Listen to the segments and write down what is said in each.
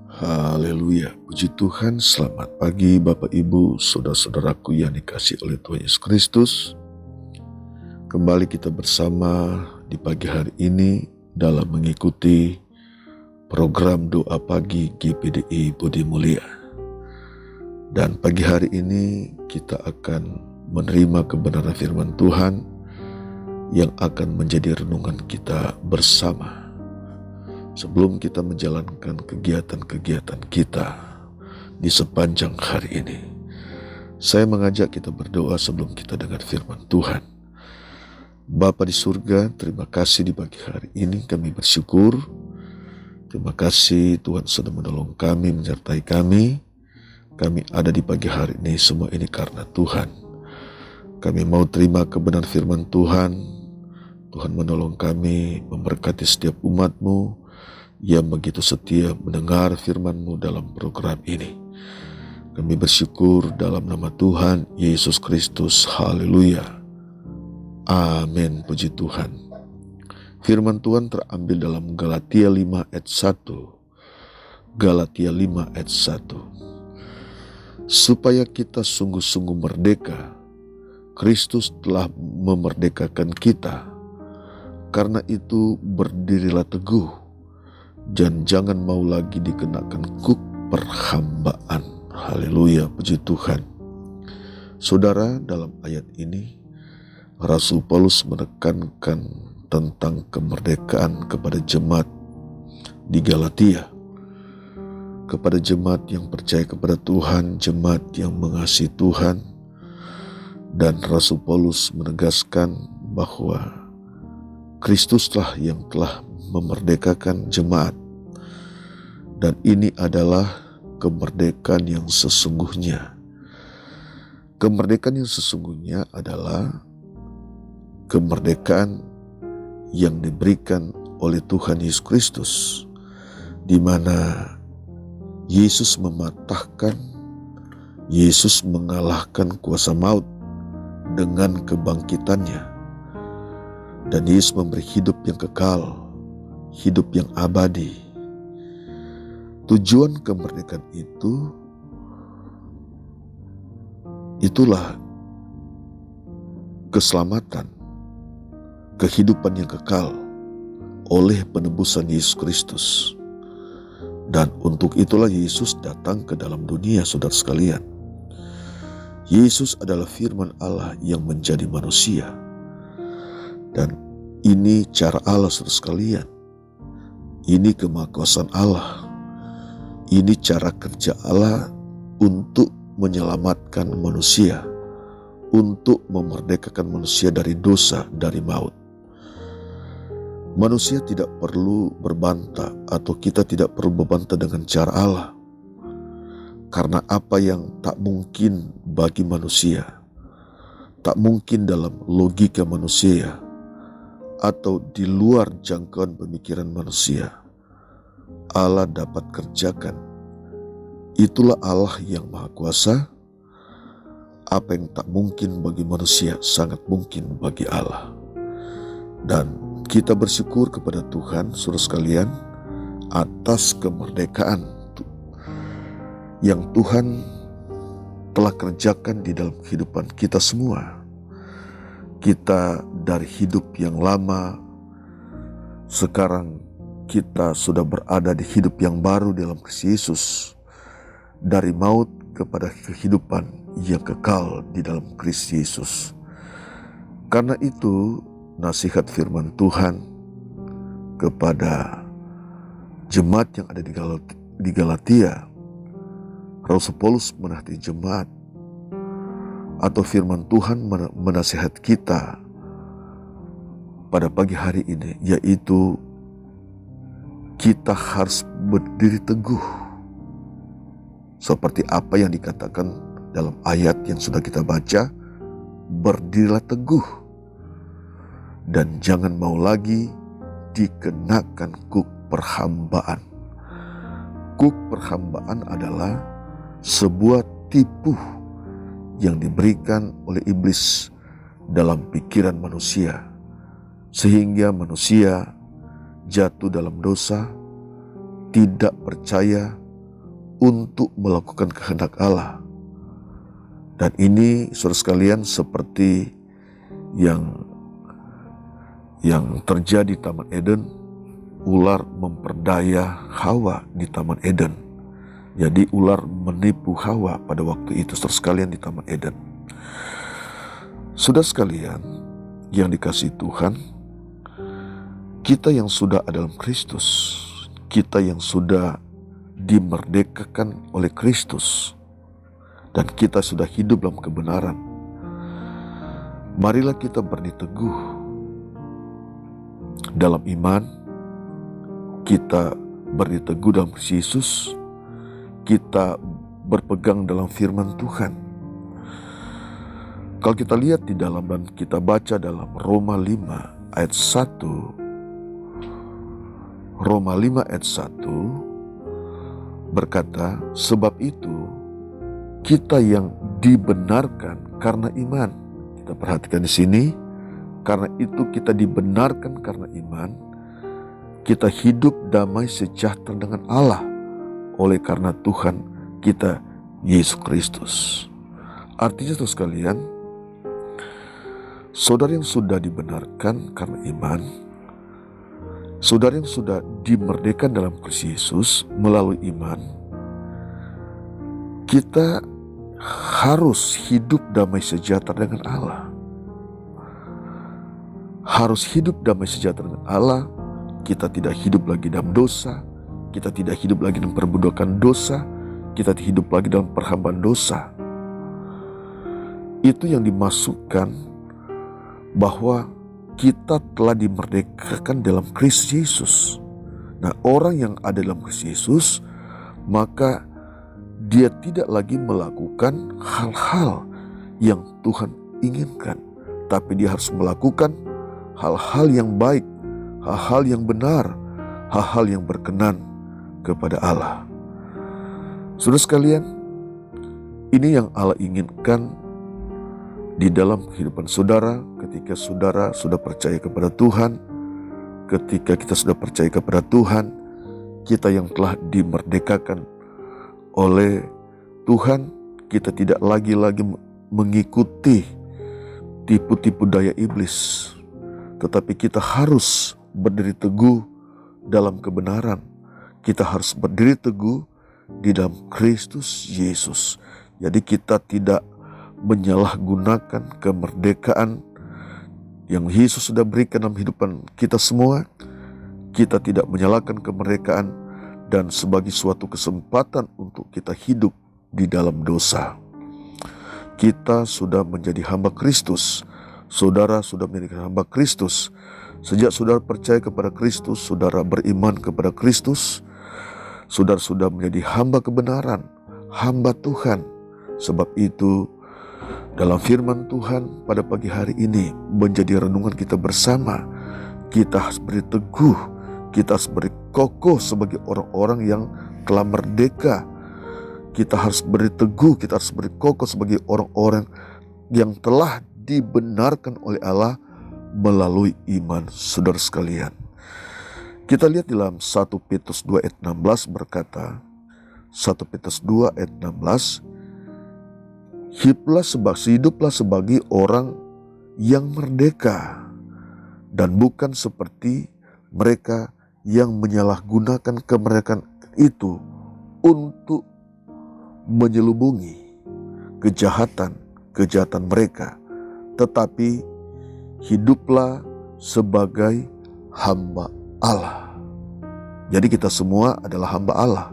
Haleluya, puji Tuhan. Selamat pagi Bapak Ibu, saudara-saudaraku yang dikasihi oleh Tuhan Yesus Kristus. Kembali kita bersama di pagi hari ini dalam mengikuti program doa pagi GPDI Budi Mulia. Dan pagi hari ini kita akan menerima kebenaran firman Tuhan yang akan menjadi renungan kita bersama. Sebelum kita menjalankan kegiatan-kegiatan kita di sepanjang hari ini, saya mengajak kita berdoa sebelum kita dengar firman Tuhan. Bapa di surga, terima kasih di pagi hari ini kami bersyukur. Terima kasih Tuhan sudah menolong kami, menyertai kami. Kami ada di pagi hari ini, semua ini karena Tuhan. Kami mau terima kebenaran firman Tuhan. Tuhan menolong kami, memberkati setiap umat-Mu yang begitu setia mendengar firman-Mu dalam program ini. Kami bersyukur dalam nama Tuhan Yesus Kristus. Haleluya. Amin. Puji Tuhan. Firman Tuhan terambil dalam Galatia 5 ayat 1. Galatia 5 ayat 1. Supaya kita sungguh-sungguh merdeka, Kristus telah memerdekakan kita. Karena itu berdirilah teguh, dan jangan mau lagi dikenakan kuk perhambaan. Haleluya, puji Tuhan. Saudara, dalam ayat ini Rasul Paulus menekankan tentang kemerdekaan kepada jemaat di Galatia, kepada jemaat yang percaya kepada Tuhan, jemaat yang mengasihi Tuhan. Dan Rasul Paulus menegaskan bahwa Kristuslah yang telah memerdekakan jemaat, dan ini adalah kemerdekaan yang sesungguhnya. Kemerdekaan yang sesungguhnya adalah kemerdekaan yang diberikan oleh Tuhan Yesus Kristus, di mana Yesus mematahkan, Yesus mengalahkan kuasa maut dengan kebangkitannya, dan Yesus memberi hidup yang kekal, hidup yang abadi. Tujuan kemerdekaan itulah keselamatan, kehidupan yang kekal oleh penebusan Yesus Kristus. Dan untuk itulah Yesus datang ke dalam dunia, saudara sekalian. Yesus adalah firman Allah yang menjadi manusia. Dan ini cara Allah, saudara sekalian. Ini kemahakuasaan Allah. Ini cara kerja Allah untuk menyelamatkan manusia, untuk memerdekakan manusia dari dosa, dari maut. Manusia tidak perlu berbantah, atau kita tidak perlu berbantah dengan cara Allah. Karena apa yang tak mungkin bagi manusia, tak mungkin dalam logika manusia, atau di luar jangkauan pemikiran manusia, Allah dapat kerjakan. Itulah Allah yang Maha Kuasa. Apa yang tak mungkin bagi manusia sangat mungkin bagi Allah. Dan kita bersyukur kepada Tuhan, saudara sekalian, atas kemerdekaan yang Tuhan telah kerjakan di dalam kehidupan kita semua. Kita dari hidup yang lama, sekarang kita sudah berada di hidup yang baru dalam Kristus Yesus. Dari maut kepada kehidupan yang kekal di dalam Kristus Yesus. Karena itu nasihat firman Tuhan kepada jemaat yang ada di Galatia, Rasul Paulus menasihati jemaat, atau firman Tuhan menasihat kita pada pagi hari ini, yaitu kita harus berdiri teguh, seperti apa yang dikatakan dalam ayat yang sudah kita baca. Berdirilah teguh, dan jangan mau lagi dikenakan kuk perhambaan. Kuk perhambaan adalah sebuah tipu yang diberikan oleh iblis dalam pikiran manusia, sehingga manusia jatuh dalam dosa, tidak percaya untuk melakukan kehendak Allah. Dan ini saudara sekalian seperti yang terjadi di Taman Eden. Ular memperdaya Hawa di Taman Eden. Jadi ular menipu Hawa pada waktu itu saudara sekalian di Taman Eden. Saudara sekalian yang dikasihi Tuhan, kita yang sudah ada dalam Kristus, kita yang sudah dimerdekakan oleh Kristus, dan kita sudah hidup dalam kebenaran, marilah kita berdiri teguh dalam iman, kita berdiri teguh dalam Yesus, kita berpegang dalam firman Tuhan. Kalau kita lihat di dalam dan kita baca dalam Roma 5 ayat 1, Roma 5 ayat 1 berkata, sebab itu kita yang dibenarkan karena iman. Kita perhatikan di sini, karena itu kita dibenarkan karena iman, kita hidup damai sejahtera dengan Allah oleh karena Tuhan kita Yesus Kristus. Artinya saudara sekalian, saudara yang sudah dibenarkan karena iman, saudara yang sudah dimerdekakan dalam Kristus Yesus melalui iman, kita harus hidup damai sejahtera dengan Allah. Harus hidup damai sejahtera dengan Allah. Kita tidak hidup lagi dalam dosa, kita tidak hidup lagi dalam perbudakan dosa, kita tidak hidup lagi dalam perhambaan dosa. Itu yang dimasukkan bahwa kita telah dimerdekakan dalam Kristus Yesus. Nah, orang yang ada dalam Kristus Yesus, maka dia tidak lagi melakukan hal-hal yang Tuhan inginkan, tapi dia harus melakukan hal-hal yang baik, hal-hal yang benar, hal-hal yang berkenan kepada Allah. Saudara sekalian, ini yang Allah inginkan di dalam kehidupan saudara ketika saudara sudah percaya kepada Tuhan. Ketika kita sudah percaya kepada Tuhan, kita yang telah dimerdekakan oleh Tuhan, kita tidak lagi mengikuti tipu-tipu daya iblis, tetapi kita harus berdiri teguh dalam kebenaran. Kita harus berdiri teguh di dalam Kristus Yesus. Jadi kita tidak menyalahgunakan kemerdekaan yang Yesus sudah berikan dalam kehidupan kita semua. Kita tidak menyalahkan kemerdekaan dan sebagai suatu kesempatan untuk kita hidup di dalam dosa. Kita sudah menjadi hamba Kristus. Saudara sudah menjadi hamba Kristus. Sejak saudara percaya kepada Kristus, saudara beriman kepada Kristus, saudara sudah menjadi hamba kebenaran, hamba Tuhan. Sebab itu dalam firman Tuhan pada pagi hari ini menjadi renungan kita bersama. Kita harus beri teguh, kita harus beri kokoh sebagai orang-orang yang telah merdeka. Kita harus beri teguh, kita harus beri kokoh sebagai orang-orang yang telah dibenarkan oleh Allah melalui iman. Saudara sekalian, kita lihat dalam 1 Petrus 2 ayat 16 berkata, 1 Petrus 2 ayat 16, hiduplah sebagai orang yang merdeka dan bukan seperti mereka yang menyalahgunakan kemerdekaan itu untuk menyelubungi kejahatan mereka, tetapi hiduplah sebagai hamba Allah. Jadi kita semua adalah hamba Allah.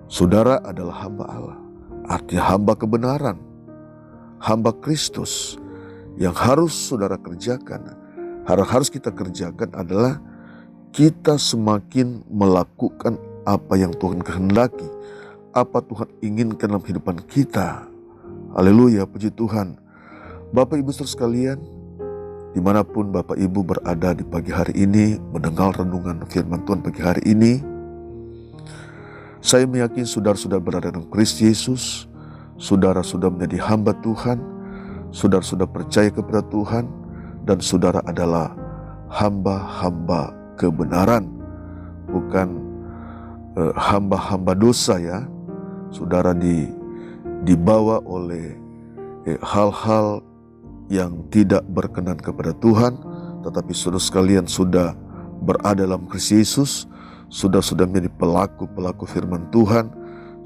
Saudara adalah hamba Allah. Artinya hamba kebenaran, hamba Kristus. Yang harus saudara kerjakan, harus kita kerjakan adalah kita semakin melakukan apa yang Tuhan kehendaki, apa Tuhan inginkan dalam kehidupan kita. Haleluya, puji Tuhan. Bapak Ibu saudara sekalian, dimanapun Bapak Ibu berada di pagi hari ini, mendengar renungan firman Tuhan pagi hari ini, saya meyakini saudara-saudara berada dalam Kristus Yesus, saudara sudah menjadi hamba Tuhan, saudara sudah percaya kepada Tuhan, dan saudara adalah hamba-hamba kebenaran, bukan hamba-hamba dosa ya. Saudara dibawa oleh hal-hal yang tidak berkenan kepada Tuhan, tetapi saudara sekalian sudah berada dalam Kristus Yesus, sudah menjadi pelaku-pelaku firman Tuhan.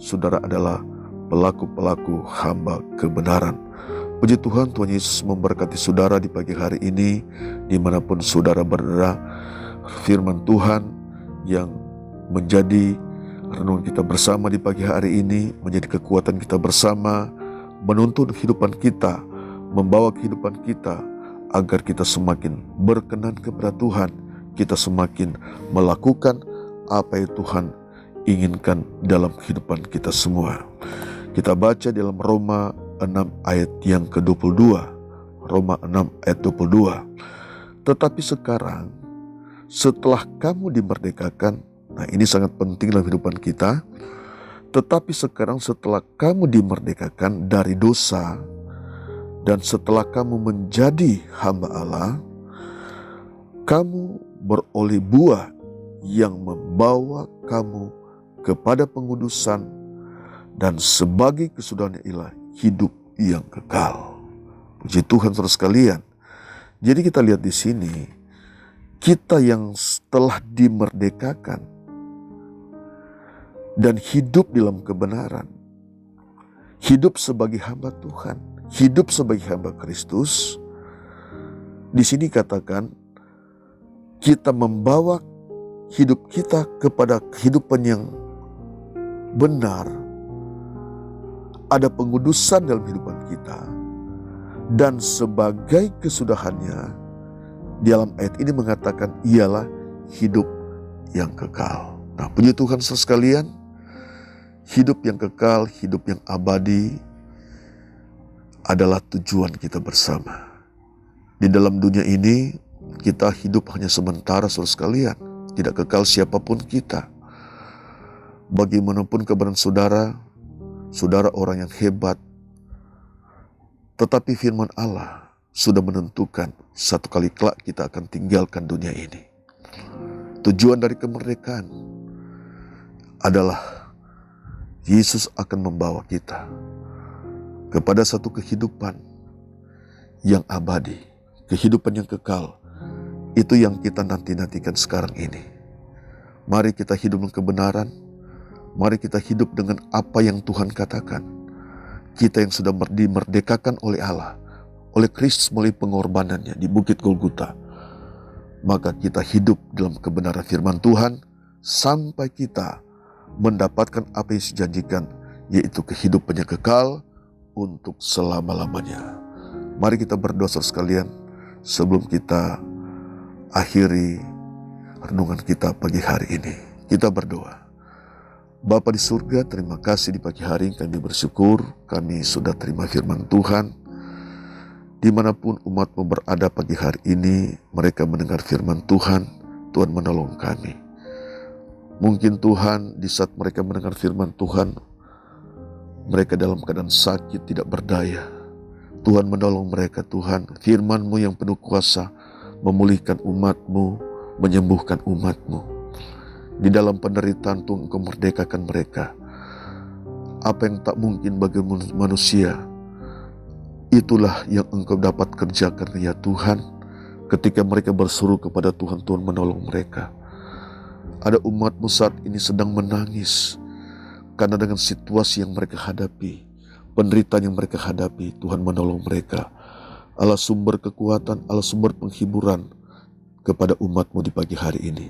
Saudara adalah pelaku-pelaku hamba kebenaran. Puji Tuhan, Tuhan Yesus memberkati saudara di pagi hari ini, dimanapun saudara berada. Firman Tuhan yang menjadi renungan kita bersama di pagi hari ini, menjadi kekuatan kita bersama, menuntun kehidupan kita, membawa kehidupan kita, agar kita semakin berkenan kepada Tuhan, kita semakin melakukan apa yang Tuhan inginkan dalam kehidupan kita semua. Kita baca dalam Roma 6 ayat yang ke-22. Roma 6 ayat 22. Tetapi sekarang, setelah kamu dimerdekakan, nah ini sangat penting dalam kehidupan kita. Tetapi sekarang setelah kamu dimerdekakan dari dosa, dan setelah kamu menjadi hamba Allah, kamu beroleh buah yang membawa kamu kepada pengudusan, dan sebagai kesudahannya ialah hidup yang kekal. Puji Tuhan saudara sekalian. Jadi kita lihat di sini, kita yang telah dimerdekakan dan hidup dalam kebenaran, hidup sebagai hamba Tuhan, hidup sebagai hamba Kristus. Di sini katakan kita membawa hidup kita kepada kehidupan yang benar. Ada pengudusan dalam kehidupan kita, dan sebagai kesudahannya, dalam ayat ini mengatakan ialah hidup yang kekal. Nah, puji Tuhan saudara sekalian, hidup yang kekal, hidup yang abadi adalah tujuan kita bersama. Di dalam dunia ini kita hidup hanya sementara saudara sekalian, tidak kekal siapapun kita. Bagaimanapun kebenaran saudara orang yang hebat, tetapi firman Allah sudah menentukan satu kali kelak kita akan tinggalkan dunia ini. Tujuan dari kemerdekaan adalah Yesus akan membawa kita kepada satu kehidupan yang abadi, kehidupan yang kekal. Itu yang kita nantikan sekarang ini. Mari kita hidup dengan kebenaran. Mari kita hidup dengan apa yang Tuhan katakan. Kita yang sudah dimerdekakan oleh Allah, oleh Kristus melalui pengorbanannya di Bukit Golgota. Maka kita hidup dalam kebenaran firman Tuhan sampai kita mendapatkan apa yang dijanjikan, yaitu kehidupan yang kekal untuk selama-lamanya. Mari kita berdoa sekalian sebelum kita akhiri renungan kita pagi hari ini. Kita berdoa. Bapa di surga, terima kasih di pagi hari kami bersyukur kami sudah terima firman Tuhan. Dimanapun umat-Mu berada pagi hari ini, mereka mendengar firman Tuhan, Tuhan menolong kami. Mungkin Tuhan di saat mereka mendengar firman Tuhan, mereka dalam keadaan sakit, tidak berdaya. Tuhan menolong mereka Tuhan, firman-Mu yang penuh kuasa memulihkan umat-Mu, menyembuhkan umat-Mu. Di dalam penderitaan Tuhan Engkau merdekakan mereka. Apa yang tak mungkin bagi manusia, itulah yang Engkau dapat kerjakan ya Tuhan. Ketika mereka berseru kepada Tuhan, Tuhan menolong mereka. Ada umat-Mu saat ini sedang menangis karena dengan situasi yang mereka hadapi, penderitaan yang mereka hadapi, Tuhan menolong mereka. Allah sumber kekuatan, Allah sumber penghiburan kepada umat-Mu di pagi hari ini.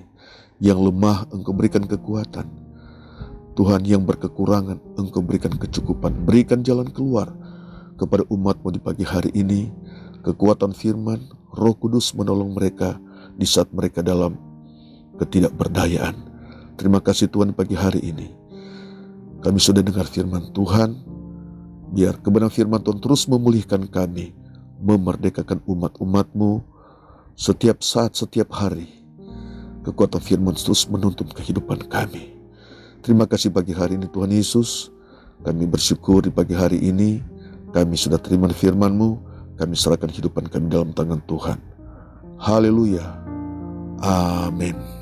Yang lemah Engkau berikan kekuatan. Tuhan, yang berkekurangan Engkau berikan kecukupan. Berikan jalan keluar kepada umat-Mu di pagi hari ini. Kekuatan firman, Roh Kudus menolong mereka di saat mereka dalam ketidakberdayaan. Terima kasih Tuhan pagi hari ini. Kami sudah dengar firman Tuhan. Biar kebenaran firman Tuhan terus memulihkan kami, memerdekakan umat-umat-Mu setiap saat, setiap hari. Kekuatan firman terus menuntun kehidupan kami. Terima kasih pagi hari ini Tuhan Yesus. Kami bersyukur di pagi hari ini kami sudah terima firman-Mu. Kami serahkan kehidupan kami dalam tangan Tuhan. Haleluya. Amin.